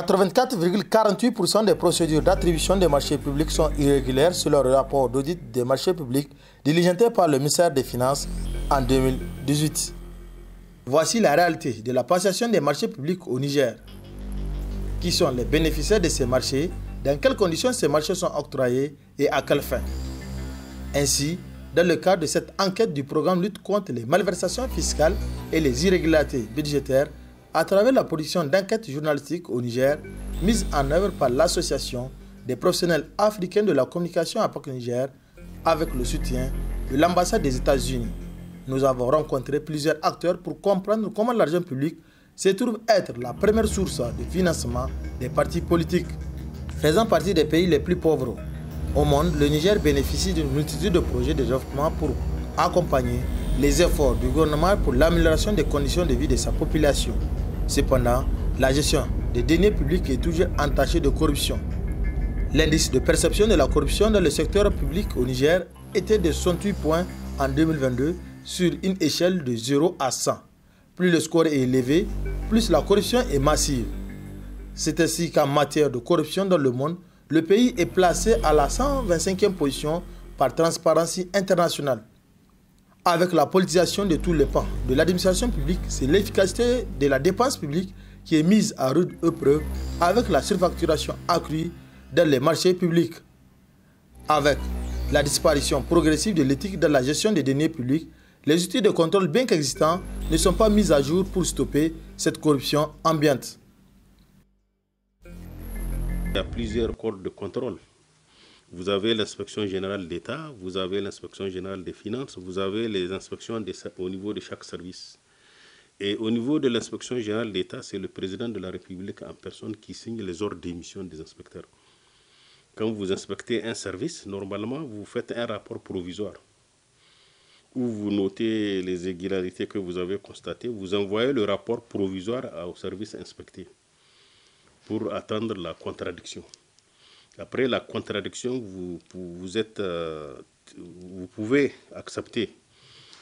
84,48% des procédures d'attribution des marchés publics sont irrégulières selon le rapport d'audit des marchés publics diligenté par le ministère des Finances en 2018. Voici la réalité de la passation des marchés publics au Niger. Qui sont les bénéficiaires de ces marchés, dans quelles conditions ces marchés sont octroyés et à quelle fin. Ainsi, dans le cadre de cette enquête du programme lutte contre les malversations fiscales et les irrégularités budgétaires, à travers la production d'enquêtes journalistiques au Niger, mise en œuvre par l'Association des professionnels africains de la communication APAC Niger, avec le soutien de l'ambassade des États-Unis. Nous avons rencontré plusieurs acteurs pour comprendre comment l'argent public se trouve être la première source de financement des partis politiques. Faisant partie des pays les plus pauvres au monde, le Niger bénéficie d'une multitude de projets de développement pour accompagner les efforts du gouvernement pour l'amélioration des conditions de vie de sa population. Cependant, la gestion des deniers publics est toujours entachée de corruption. L'indice de perception de la corruption dans le secteur public au Niger était de 68 points en 2022 sur une échelle de 0 à 100. Plus le score est élevé, plus la corruption est massive. C'est ainsi qu'en matière de corruption dans le monde, le pays est placé à la 125e position par Transparency International. Avec la politisation de tous les pans de l'administration publique, c'est l'efficacité de la dépense publique qui est mise à rude épreuve avec la surfacturation accrue dans les marchés publics. Avec la disparition progressive de l'éthique dans la gestion des deniers publics, les outils de contrôle bien qu'existants ne sont pas mis à jour pour stopper cette corruption ambiante. Il y a plusieurs corps de contrôle. Vous avez l'inspection générale d'État, vous avez l'inspection générale des finances, vous avez les inspections au niveau de chaque service. Et au niveau de l'inspection générale d'État, c'est le président de la République en personne qui signe les ordres d'émission des inspecteurs. Quand vous inspectez un service, normalement, vous faites un rapport provisoire où vous notez les irrégularités que vous avez constatées, vous envoyez le rapport provisoire au service inspecté pour attendre la contradiction. Après la contradiction, vous pouvez accepter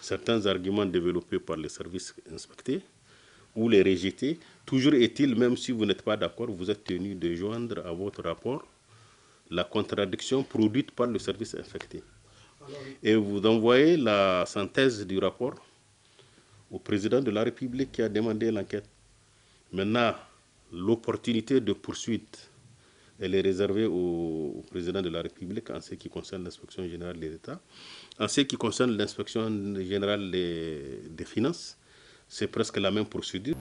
certains arguments développés par les services inspectés ou les rejeter. Toujours est-il, même si vous n'êtes pas d'accord, vous êtes tenu de joindre à votre rapport la contradiction produite par le service infecté. Et vous envoyez la synthèse du rapport au président de la République qui a demandé l'enquête. Maintenant, l'opportunité de poursuite, elle est réservée au président de la République en ce qui concerne l'inspection générale de l'État. En ce qui concerne l'inspection générale des finances, c'est presque la même procédure.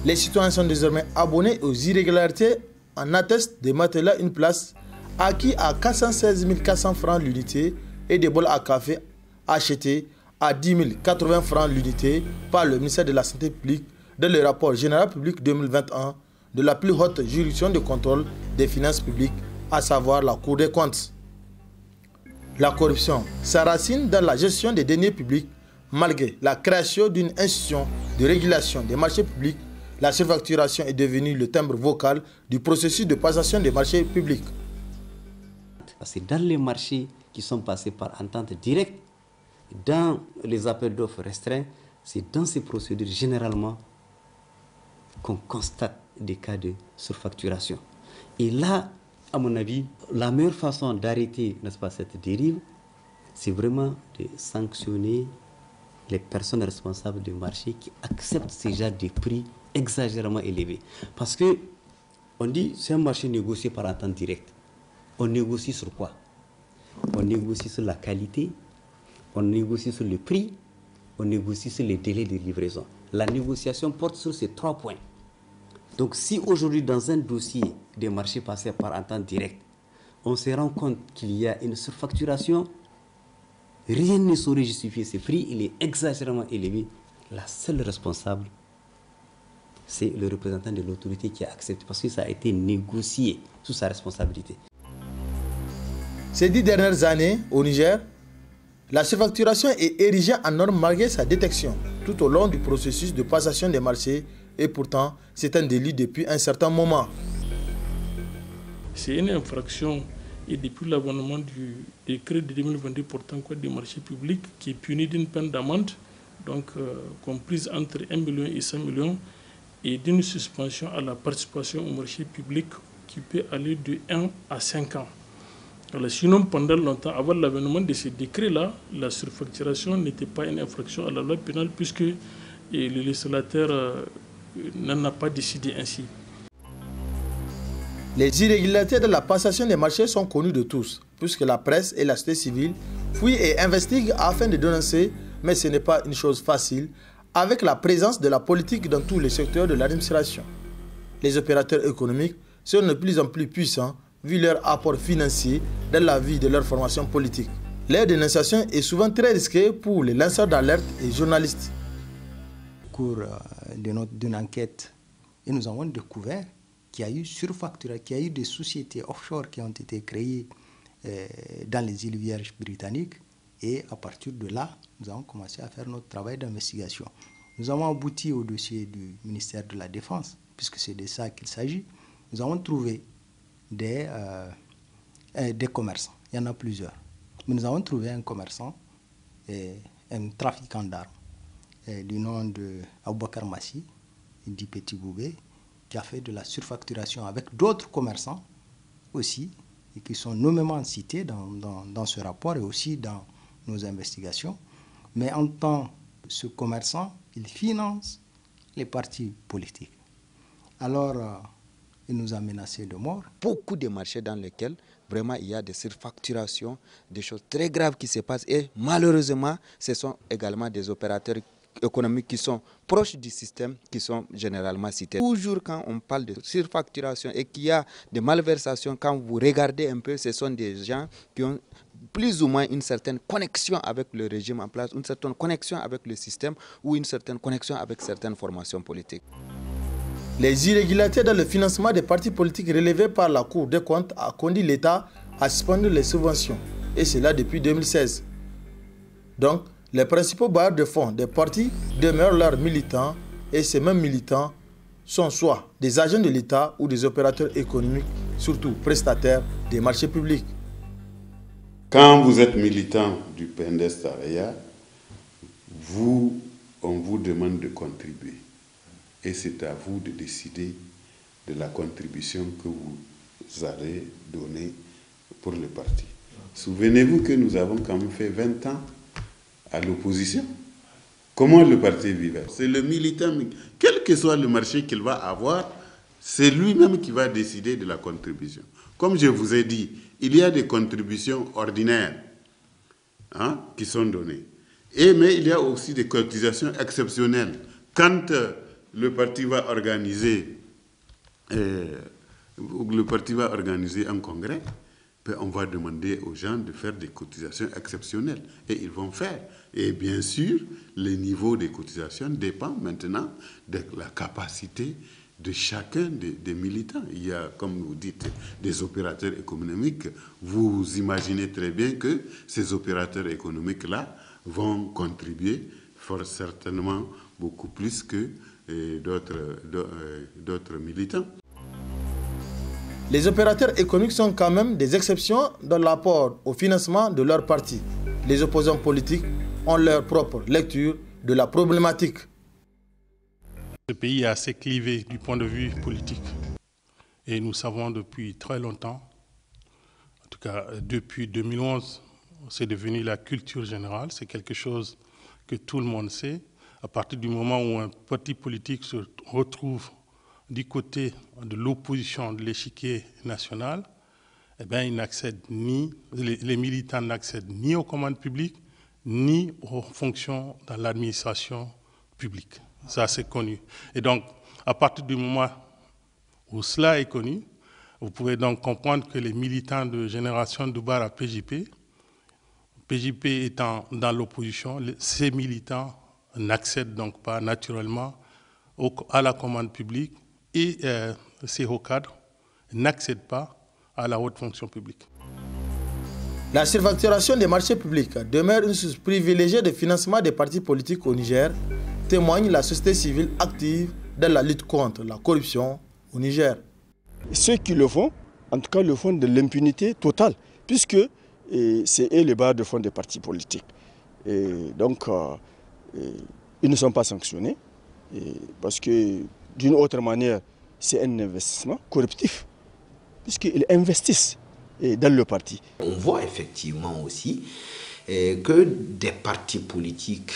Les citoyens sont désormais abonnés aux irrégularités en attestent des matelas une place acquis à 416 400 francs l'unité et des bols à café achetés à 10 080 francs l'unité par le ministère de la Santé publique dans le rapport général public 2021 de la plus haute juridiction de contrôle des finances publiques, à savoir la Cour des comptes. La corruption s'enracine dans la gestion des deniers publics. Malgré la création d'une institution de régulation des marchés publics, la surfacturation est devenue le timbre vocal du processus de passation des marchés publics. C'est dans les marchés qui sont passés par entente directe, dans les appels d'offres restreints, c'est dans ces procédures généralement qu'on constate des cas de surfacturation. Et là, à mon avis, la meilleure façon d'arrêter, n'est-ce pas, cette dérive, c'est vraiment de sanctionner les personnes responsables du marché qui acceptent ces genres de prix exagérément élevés. Parce que on dit c'est un marché négocié par entente directe. On négocie sur quoi? On négocie sur la qualité, on négocie sur le prix, on négocie sur les délais de livraison. La négociation porte sur ces 3 points. Donc si aujourd'hui dans un dossier des marchés passés par entente directe, on se rend compte qu'il y a une surfacturation, rien ne saurait justifier ce prix, il est exagérément élevé. La seule responsable, c'est le représentant de l'autorité qui a accepté parce que ça a été négocié sous sa responsabilité. Ces 10 dernières années, au Niger, la surfacturation est érigée en norme malgré sa détection tout au long du processus de passation des marchés et pourtant, c'est un délit depuis un certain moment. C'est une infraction et depuis l'abonnement du décret de 2022 portant code des marchés publics qui est puni d'une peine d'amende, donc comprise entre 1 million et 5 millions, et d'une suspension à la participation au marché public qui peut aller de 1 à 5 ans. Alors, sinon, pendant longtemps, avant l'avènement de ces décrets-là, la surfacturation n'était pas une infraction à la loi pénale puisque le législateur n'en a pas décidé ainsi. Les irrégularités de la passation des marchés sont connues de tous, puisque la presse et la société civile fouillent et investiguent afin de dénoncer, mais ce n'est pas une chose facile, avec la présence de la politique dans tous les secteurs de l'administration. Les opérateurs économiques sont de plus en plus puissants vu leur apport financier dans la vie de leur formation politique. Leur dénonciation est souvent très risquée pour les lanceurs d'alerte et journalistes. Au cours d'une enquête, et nous avons découvert qu'il y a eu surfacturation, qu'il y a eu des sociétés offshore qui ont été créées dans les îles Vierges britanniques. Et à partir de là, nous avons commencé à faire notre travail d'investigation. Nous avons abouti au dossier du ministère de la Défense, puisque c'est de ça qu'il s'agit. Nous avons trouvé des commerçants. Il y en a plusieurs. Mais nous avons trouvé un commerçant, un trafiquant d'armes, du nom de Aboubakar Massi, dit Petit Boubé, qui a fait de la surfacturation avec d'autres commerçants aussi, et qui sont nommément cités dans ce rapport et aussi dans nos investigations. Mais en tant que ce commerçant, il finance les partis politiques. Alors, il nous a menacés de mort. Beaucoup de marchés dans lesquels vraiment il y a des surfacturations, des choses très graves qui se passent. Et malheureusement, ce sont également des opérateurs économiques qui sont proches du système, qui sont généralement cités. Toujours quand on parle de surfacturation et qu'il y a des malversations, quand vous regardez un peu, ce sont des gens qui ont plus ou moins une certaine connexion avec le régime en place, une certaine connexion avec le système ou une certaine connexion avec certaines formations politiques. Les irrégularités dans le financement des partis politiques relevées par la Cour des comptes a conduit l'État à suspendre les subventions, et cela depuis 2016. Donc, les principaux bailleurs de fonds des partis demeurent leurs militants, et ces mêmes militants sont soit des agents de l'État ou des opérateurs économiques, surtout prestataires des marchés publics. Quand vous êtes militant du PNDS Taraya, on vous demande de contribuer. Et c'est à vous de décider de la contribution que vous allez donner pour le parti. Souvenez-vous que nous avons quand même fait 20 ans à l'opposition. Comment le parti vivait? C'est le militant, quel que soit le marché qu'il va avoir, c'est lui-même qui va décider de la contribution. Comme je vous ai dit, il y a des contributions ordinaires qui sont données. Mais il y a aussi des cotisations exceptionnelles. Quand le parti va organiser un congrès, on va demander aux gens de faire des cotisations exceptionnelles. Et ils vont faire. Et bien sûr, le niveau des cotisations dépend maintenant de la capacité de chacun des militants. Il y a, comme vous dites, des opérateurs économiques. Vous imaginez très bien que ces opérateurs économiques-là vont contribuer fort certainement beaucoup plus que d'autres militants. Les opérateurs économiques sont quand même des exceptions dans l'apport au financement de leur parti. Les opposants politiques ont leur propre lecture de la problématique. Ce pays est assez clivé du point de vue politique. Et nous savons depuis très longtemps, en tout cas depuis 2011, c'est devenu la culture générale. C'est quelque chose que tout le monde sait. À partir du moment où un parti politique se retrouve du côté de l'opposition de l'échiquier national, eh bien, les militants n'accèdent ni aux commandes publiques, ni aux fonctions dans l'administration publique. Ça, c'est connu. Et donc, à partir du moment où cela est connu, vous pouvez donc comprendre que les militants de Génération Doumbouya PJP étant dans l'opposition, ces militants n'accèdent donc pas naturellement à la commande publique et ces hauts cadres n'accèdent pas à la haute fonction publique. La surfacturation des marchés publics demeure une source privilégiée de financement des partis politiques au Niger, témoigne la société civile active dans la lutte contre la corruption au Niger. Ceux qui le font, en tout cas le font de l'impunité totale, puisque c'est eux les barres de fonds des partis politiques. Et donc, ils ne sont pas sanctionnés, parce que d'une autre manière, c'est un investissement corruptif, puisqu'ils investissent dans le parti. On voit effectivement aussi que des partis politiques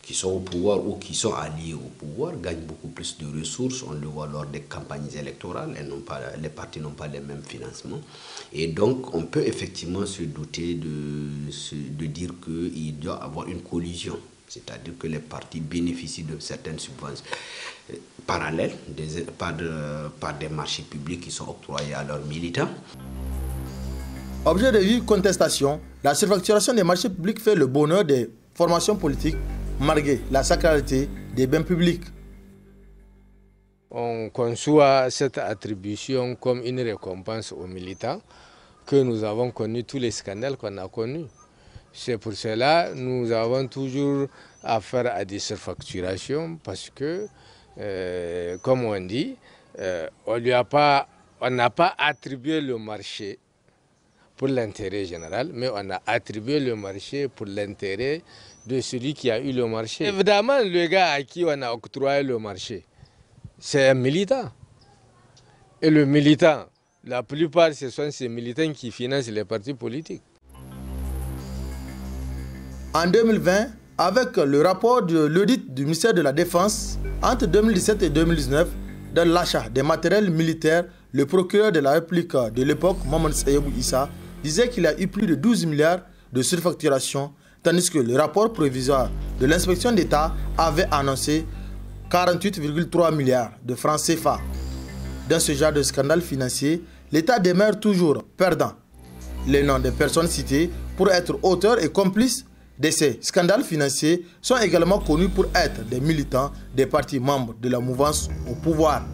qui sont au pouvoir ou qui sont alliés au pouvoir gagnent beaucoup plus de ressources. On le voit lors des campagnes électorales. Les partis n'ont pas les mêmes financements. Et donc, on peut effectivement se douter de dire qu'il doit y avoir une collusion. C'est-à-dire que les partis bénéficient de certaines subventions parallèles par des marchés publics qui sont octroyés à leurs militants. Objet de vive contestation, la surfacturation des marchés publics fait le bonheur des formations politiques, malgré la sacralité des biens publics. On conçoit cette attribution comme une récompense aux militants que nous avons connu tous les scandales qu'on a connus. C'est pour cela que nous avons toujours affaire à des surfacturations parce que, comme on dit, on n'a pas attribué le marché pour l'intérêt général, mais on a attribué le marché pour l'intérêt de celui qui a eu le marché. Évidemment, le gars à qui on a octroyé le marché, c'est un militant. Et le militant, la plupart, ce sont ces militants qui financent les partis politiques. En 2020, avec le rapport de l'audit du ministère de la Défense, entre 2017 et 2019, dans l'achat des matériels militaires, le procureur de la République de l'époque, Mamadou Sayebou Issa, disait qu'il y a eu plus de 12 milliards de surfacturation, tandis que le rapport provisoire de l'inspection d'État avait annoncé 48,3 milliards de francs CFA. Dans ce genre de scandale financier, l'État demeure toujours perdant. Les noms des personnes citées pour être auteurs et complices de ces scandales financiers sont également connus pour être des militants des partis membres de la mouvance au pouvoir.